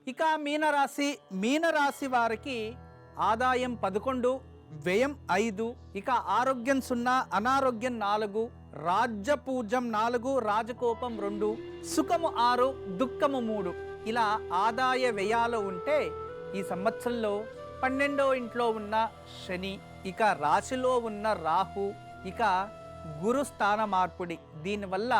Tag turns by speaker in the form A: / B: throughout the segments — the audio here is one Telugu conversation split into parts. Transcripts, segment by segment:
A: ఇక మీనరాశి వారికి ఆదాయం 11, వ్యయం 5, ఇక ఆరోగ్యం 0, అనారోగ్యం 4, రాజ్యపూజ్యం 4, రాజకోపం 2, సుఖము 6, దుఃఖము 3. ఇలా ఆదాయ వ్యయాలు ఉంటే ఈ సంవత్సరంలో 12వ ఇంట్లో ఉన్న శని, ఇక రాశిలో ఉన్న రాహు, ఇక గురు స్థాన మార్పుడి, దీనివల్ల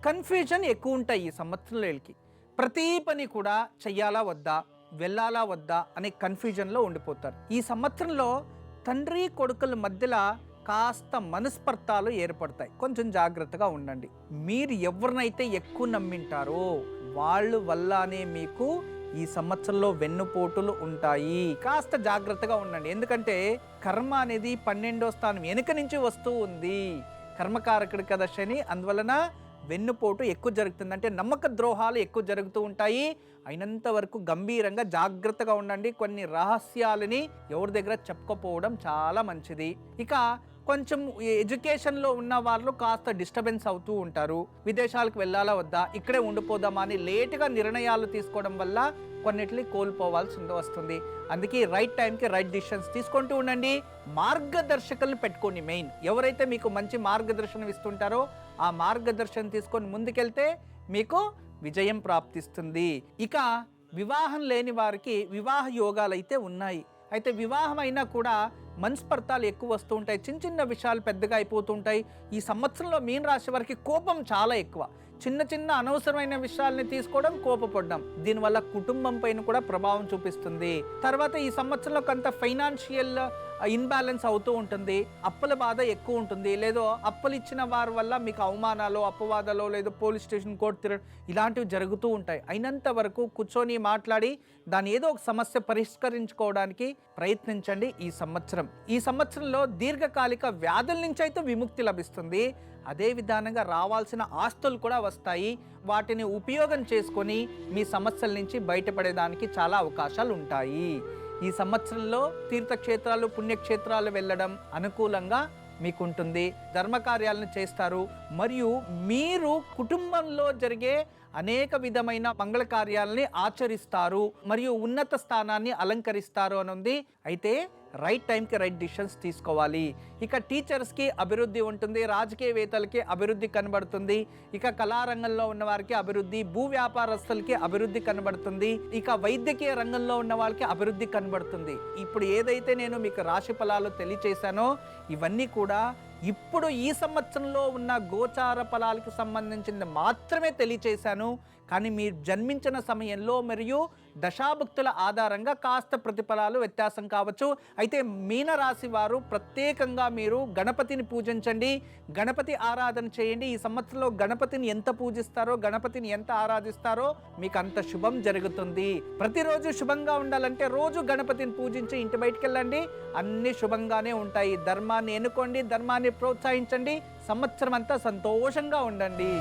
A: కన్ఫ్యూజన్ ఎక్కువ ఉంటాయి. ఈ సంవత్సరంలోకి ప్రతి పని కూడా చెయ్యాలా వద్దా, వెళ్ళాలా వద్దా అనే కన్ఫ్యూజన్లో ఉండిపోతారు. ఈ సంవత్సరంలో తండ్రి కొడుకుల మధ్యలో కాస్త మనస్పర్ధాలు ఏర్పడతాయి. కొంచెం జాగ్రత్తగా ఉండండి. మీరు ఎవరినైతే ఎక్కువ నమ్మింటారో వాళ్ళు వల్లనే మీకు ఈ సంవత్సరంలో వెన్నుపోటులు ఉంటాయి. కాస్త జాగ్రత్తగా ఉండండి. ఎందుకంటే కర్మ అనేది 12వ స్థానం వెనుక నుంచి వస్తూ ఉంది. కర్మకారకుడు కదా శని, అందువలన వెన్నుపోటు ఎక్కువ జరుగుతుంది. అంటే నమ్మక ద్రోహాలు ఎక్కువ జరుగుతూ ఉంటాయి. అయినంత వరకు గంభీరంగా జాగ్రత్తగా ఉండండి. కొన్ని రహస్యాలని ఎవరి దగ్గర చెప్పుకోపోవడం చాలా మంచిది. ఇక కొంచెం ఎడ్యుకేషన్లో ఉన్న వాళ్ళు కాస్త డిస్టర్బెన్స్ అవుతూ ఉంటారు. విదేశాలకు వెళ్ళాలా వద్దా, ఇక్కడే ఉండిపోదామా అని లేటుగా నిర్ణయాలు తీసుకోవడం వల్ల కొన్నిటిని కోల్పోవాల్సి వస్తుంది. అందుకే రైట్ టైంకి రైట్ డిసిషన్స్ తీసుకుంటూ ఉండండి. మార్గదర్శకులను పెట్టుకోండి. మెయిన్ ఎవరైతే మీకు మంచి మార్గదర్శనం ఇస్తుంటారో ఆ మార్గదర్శనం తీసుకొని ముందుకెళ్తే మీకు విజయం ప్రాప్తిస్తుంది. ఇక వివాహం లేని వారికి వివాహ యోగాలు అయితే ఉన్నాయి. అయితే వివాహం అయినా కూడా మనస్పర్ధాలు ఎక్కువ వస్తూ ఉంటాయి. చిన్న చిన్న విషయాలు పెద్దగా అయిపోతుంటాయి. ఈ సంవత్సరంలో మీన రాశి వారికి కోపం చాలా ఎక్కువ. చిన్న చిన్న అనవసరమైన విషయాల్ని తీసుకోవడం, కోపపడడం, దీనివల్ల కుటుంబం పైన కూడా ప్రభావం చూపిస్తుంది. తర్వాత ఈ సంవత్సరంలో కొంత ఫైనాన్షియల్ ఇన్బ్యాలెన్స్ అవుతూ ఉంటుంది. అప్పుల బాధ ఎక్కువ ఉంటుంది. లేదో అప్పులు ఇచ్చిన వారి వల్ల మీకు అవమానాలు, అపవాదాలు, లేదో పోలీస్ స్టేషన్, కోర్టు తిరగడం ఇలాంటివి జరుగుతూ ఉంటాయి. అయినంత వరకు కూర్చొని మాట్లాడి దాని ఏదో ఒక సమస్య పరిష్కరించుకోవడానికి ప్రయత్నించండి. ఈ సంవత్సరంలో దీర్ఘకాలిక వ్యాధుల నుంచి అయితే విముక్తి లభిస్తుంది. అదే విధానంగా రావాల్సిన ఆస్తులు కూడా వస్తాయి. వాటిని ఉపయోగం చేసుకొని మీ సమస్యల నుంచి బయటపడేదానికి చాలా అవకాశాలు ఉంటాయి. ఈ సంవత్సరంలో తీర్థక్షేత్రాలు, పుణ్యక్షేత్రాలు వెళ్ళడం అనుకూలంగా మీకుంటుంది. ధర్మకార్యాలను చేస్తారు. మరియు మీరు కుటుంబంలో జరిగే అనేక విధమైన మంగళ కార్యాలని ఆచరిస్తారు. మరియు ఉన్నత స్థానాన్ని అలంకరిస్తారు అని ఉంది. అయితే రైట్ టైంకి రైట్ డిసిషన్స్ తీసుకోవాలి. ఇక టీచర్స్కి అభివృద్ధి ఉంటుంది. రాజకీయవేత్తలకి అభివృద్ధి కనబడుతుంది. ఇక కళారంగంలో ఉన్న వారికి అభివృద్ధి, భూ వ్యాపారస్తులకి అభివృద్ధి కనబడుతుంది. ఇక వైద్యకీయ రంగంలో ఉన్న వాళ్ళకి అభివృద్ధి కనబడుతుంది. ఇప్పుడు ఏదైతే నేను మీకు రాశి ఫలాలు తెలియచేశానో ఇవన్నీ కూడా ఇప్పుడు ఈ సంవత్సరంలో ఉన్న గోచార ఫలాలకు సంబంధించింది మాత్రమే తెలియచేశాను. కానీ మీరు జన్మించిన సమయంలో మరియు దశాభుక్తుల ఆధారంగా కాస్త ప్రతిఫలాలు వ్యత్యాసం కావచ్చు. అయితే మీనరాశి వారు ప్రత్యేకంగా మీరు గణపతిని పూజించండి, గణపతి ఆరాధన చేయండి. ఈ సంవత్సరంలో గణపతిని ఎంత పూజిస్తారో, గణపతిని ఎంత ఆరాధిస్తారో మీకు అంత శుభం జరుగుతుంది. ప్రతిరోజు శుభంగా ఉండాలంటే రోజు గణపతిని పూజించి ఇంటి బయటికి వెళ్ళండి, అన్ని శుభంగానే ఉంటాయి. ధర్మాన్ని ఎన్నుకోండి, ధర్మాన్ని ప్రోత్సహించండి. సంవత్సరం అంతా సంతోషంగా ఉండండి.